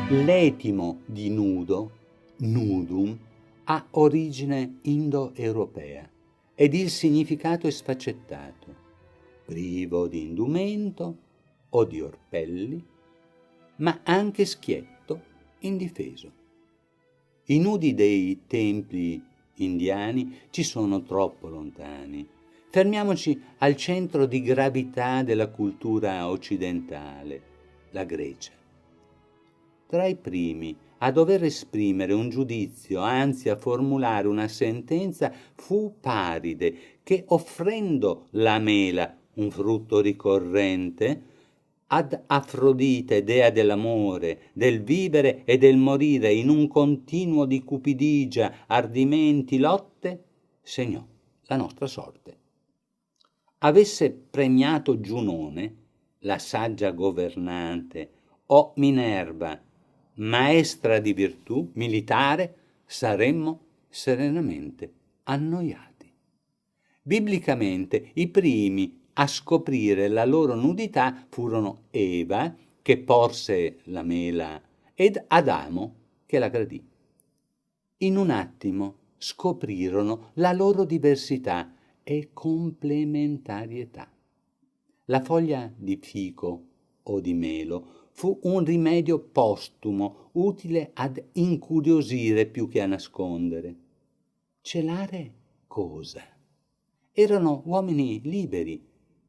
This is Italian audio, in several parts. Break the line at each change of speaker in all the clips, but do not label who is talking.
L'etimo di nudo, nudum, ha origine indoeuropea ed il significato è sfaccettato, privo di indumento o di orpelli, ma anche schietto, indifeso. I nudi dei templi indiani ci sono troppo lontani. Fermiamoci al centro di gravità della cultura occidentale, la Grecia. Tra i primi a dover esprimere un giudizio, anzi a formulare una sentenza, fu Paride, che offrendo la mela, un frutto ricorrente, ad Afrodite, dea dell'amore, del vivere e del morire, in un continuo di cupidigia, ardimenti, lotte, segnò la nostra sorte. Avesse premiato Giunone, la saggia governante, o Minerva, maestra di virtù militare, saremmo serenamente annoiati. Biblicamente i primi a scoprire la loro nudità furono Eva, che porse la mela, ed Adamo, che la gradì. In un attimo scoprirono la loro diversità e complementarietà. La foglia di fico o di melo fu un rimedio postumo utile ad incuriosire più che a nascondere. Celare cosa? Erano uomini liberi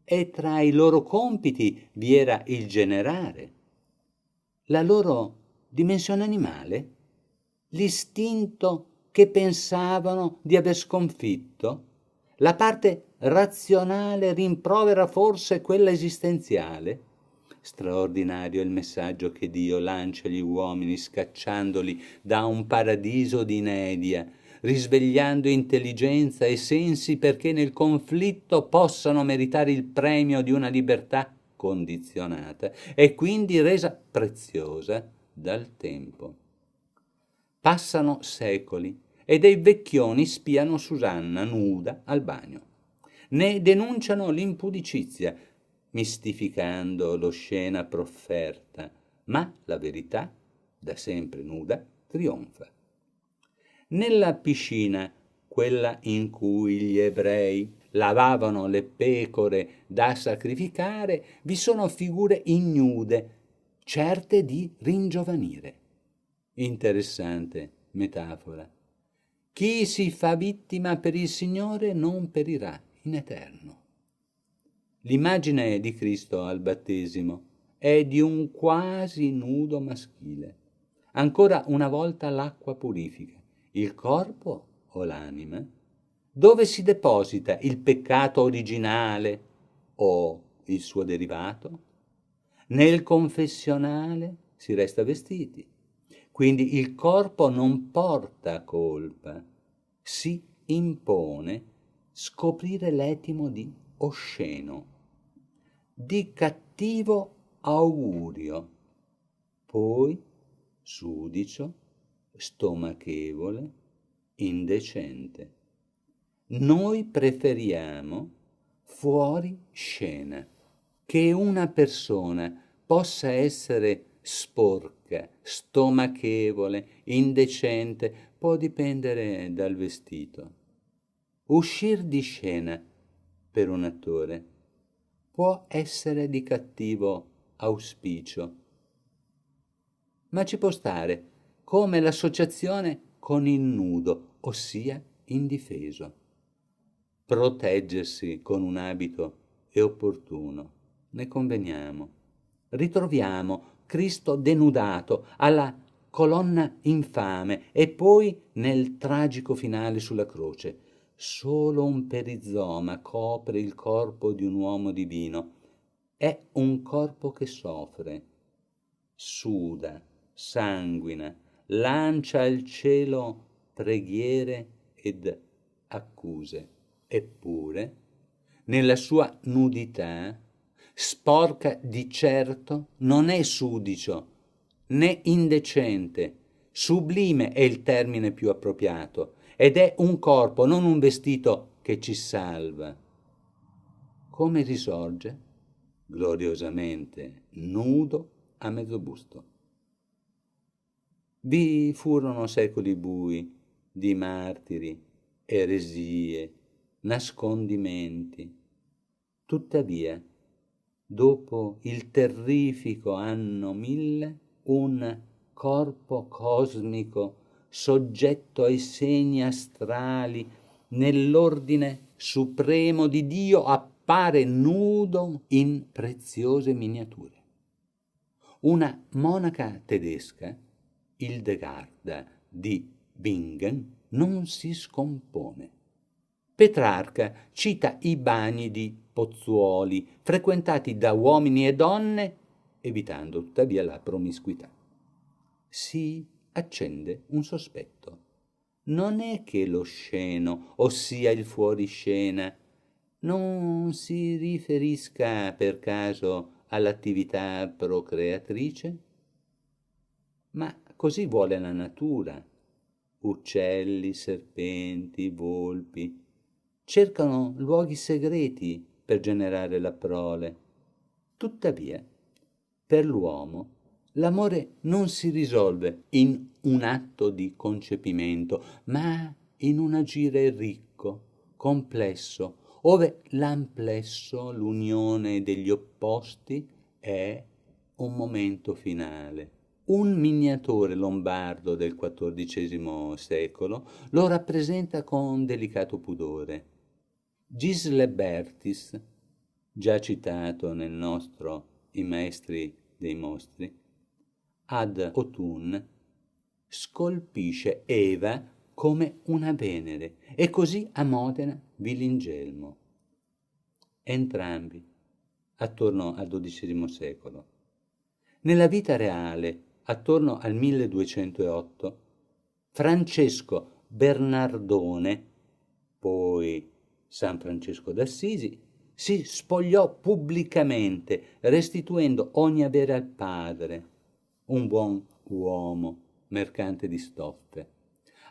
e tra i loro compiti vi era il generare. La loro dimensione animale? L'istinto che pensavano di aver sconfitto? La parte razionale rimprovera forse quella esistenziale? Straordinario è il messaggio che Dio lancia agli uomini scacciandoli da un paradiso di inedia, risvegliando intelligenza e sensi perché nel conflitto possano meritare il premio di una libertà condizionata e quindi resa preziosa dal tempo. Passano secoli e dei vecchioni spiano Susanna nuda al bagno. Ne denunciano l'impudicizia, mistificando l'oscena profferta, ma la verità, da sempre nuda, trionfa. Nella piscina, quella in cui gli ebrei lavavano le pecore da sacrificare, vi sono figure ignude, certe di ringiovanire. Interessante metafora. Chi si fa vittima per il Signore non perirà in eterno. L'immagine di Cristo al battesimo è di un quasi nudo maschile. Ancora una volta l'acqua purifica. Il corpo o l'anima? Dove si deposita il peccato originale o il suo derivato? Nel confessionale si resta vestiti. Quindi il corpo non porta colpa, si impone scoprire l'etimo di osceno, di cattivo augurio, poi sudicio, stomachevole, indecente. Noi preferiamo fuori scena, che una persona possa essere sporca, stomachevole, indecente, può dipendere dal vestito. Uscir di scena per un attore può essere di cattivo auspicio, ma ci può stare come l'associazione con il nudo, ossia indifeso. Proteggersi con un abito è opportuno, ne conveniamo. Ritroviamo Cristo denudato alla colonna infame e poi nel tragico finale sulla croce. Solo un perizoma copre il corpo di un uomo divino. È un corpo che soffre, suda, sanguina, lancia al cielo preghiere ed accuse. Eppure, nella sua nudità, sporca di certo, non è sudicio né indecente, sublime è il termine più appropriato, ed è un corpo, non un vestito, che ci salva. Come risorge? Gloriosamente nudo a mezzo busto. Vi furono secoli bui di martiri, eresie, nascondimenti. Tuttavia, dopo il terrifico anno 1000, un corpo cosmico soggetto ai segni astrali nell'ordine supremo di Dio appare nudo in preziose miniature. Una monaca tedesca, Hildegarda di Bingen, non si scompone. Petrarca cita i bagni di Pozzuoli frequentati da uomini e donne, evitando tuttavia la promiscuità. Si accende un sospetto. Non è che lo sceno, ossia il fuoriscena, non si riferisca per caso all'attività procreatrice? Ma così vuole la natura. Uccelli, serpenti, volpi cercano luoghi segreti per generare la prole. Tuttavia, per l'uomo, l'amore non si risolve in un atto di concepimento, ma in un agire ricco, complesso, ove l'amplesso, l'unione degli opposti, è un momento finale. Un miniatore lombardo del XIV secolo lo rappresenta con delicato pudore. Gisle Bertis, già citato nel nostro I Maestri dei Mostri, ad Autun scolpisce Eva come una Venere e così a Modena Vilingelmo. Entrambi attorno al XII secolo. Nella vita reale, attorno al 1208, Francesco Bernardone, poi San Francesco d'Assisi, si spogliò pubblicamente, restituendo ogni avere al padre, un buon uomo, mercante di stoffe.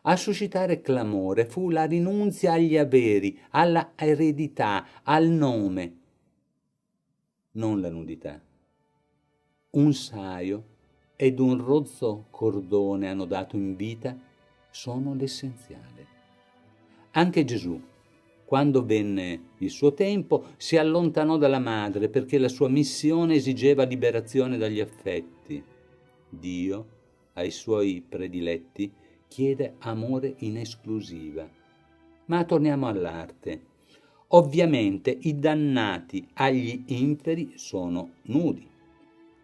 A suscitare clamore fu la rinunzia agli averi, alla eredità, al nome, non la nudità. Un saio ed un rozzo cordone annodato in vita sono l'essenziale. Anche Gesù, quando venne il suo tempo, si allontanò dalla madre perché la sua missione esigeva liberazione dagli affetti. Dio, ai suoi prediletti, chiede amore in esclusiva. Ma torniamo all'arte. Ovviamente i dannati agli inferi sono nudi,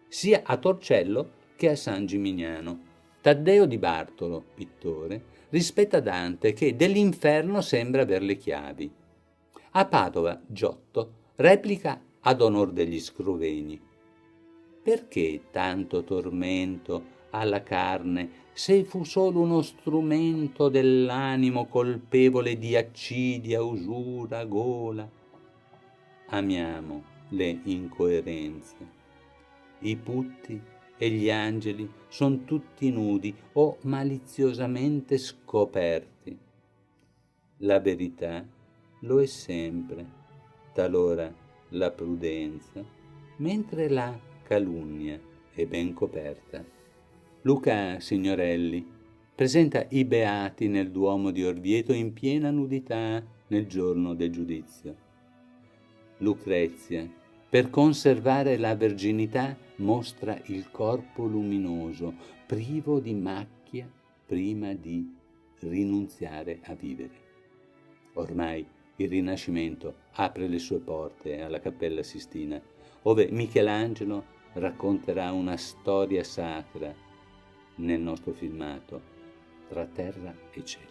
sia a Torcello che a San Gimignano. Taddeo di Bartolo, pittore, rispetta Dante che dell'inferno sembra aver le chiavi. A Padova, Giotto replica ad onor degli Scrovegni. Perché tanto tormento alla carne se fu solo uno strumento dell'animo colpevole di accidia, usura, gola? Amiamo le incoerenze. I putti e gli angeli son tutti nudi o maliziosamente scoperti. La verità lo è sempre, talora la prudenza, mentre la calunnia è ben coperta. Luca Signorelli presenta i beati nel Duomo di Orvieto in piena nudità nel giorno del giudizio. Lucrezia, per conservare la verginità, mostra il corpo luminoso, privo di macchia, prima di rinunziare a vivere. Ormai il Rinascimento apre le sue porte alla Cappella Sistina, ove Michelangelo racconterà una storia sacra nel nostro filmato Tra terra e cielo.